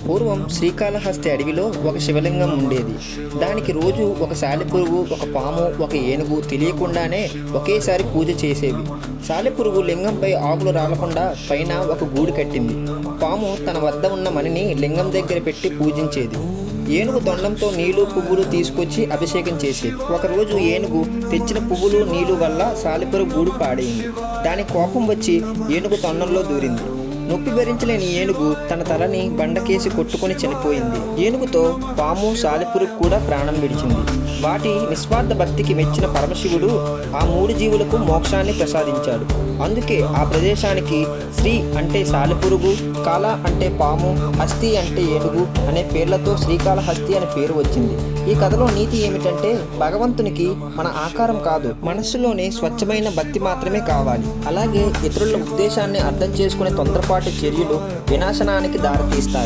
పూర్వం శ్రీకాళహస్తి అడవిలో ఒక శివలింగం ఉండేది. దానికి రోజు ఒక సాలెపురుగు, ఒక పాము, ఒక ఏనుగు తెలియకుండానే ఒకేసారి పూజ చేసేవి. సాలెపురుగు లింగంపై ఆకులు రాలకుండా పైన ఒక గూడు కట్టింది. పాము తన వద్ద ఉన్న మణిని లింగం దగ్గర పెట్టి పూజించేది. ఏనుగు దొండంతో నీళ్లు పువ్వులు తీసుకొచ్చి అభిషేకం చేసేది. ఒకరోజు ఏనుగు తెచ్చిన పువ్వులు నీళ్లు వల్ల సాలెపురుగు గూడు పాడైంది. దాని కోపం వచ్చి ఏనుగు తొండంలో దూరింది. నొప్పి భరించలేని ఏనుగు తన తలని బండకేసి కొట్టుకొని చనిపోయింది. ఏనుగుతో పాము, సాలెపురుగు కూడా ప్రాణం విడిచింది. వాటి నిస్వార్థ భక్తికి మెచ్చిన పరమశివుడు ఆ మూడు జీవులకు మోక్షాన్ని ప్రసాదించాడు. అందుకే ఆ ప్రదేశానికి శ్రీ అంటే సాలెపురుగు, కాళ అంటే పాము, హస్తి అంటే ఏనుగు అనే పేర్లతో శ్రీకాళహస్తి అనే పేరు వచ్చింది. ఈ కథలో నీతి ఏమిటంటే భగవంతునికి మన ఆకారం కాదు, మనస్సులోనే స్వచ్ఛమైన భక్తి మాత్రమే కావాలి. అలాగే ఇతరుల ఉద్దేశాన్ని అర్థం చేసుకునే తొందరపాటు చర్యలు వినాశనానికి దారితీస్తాయి.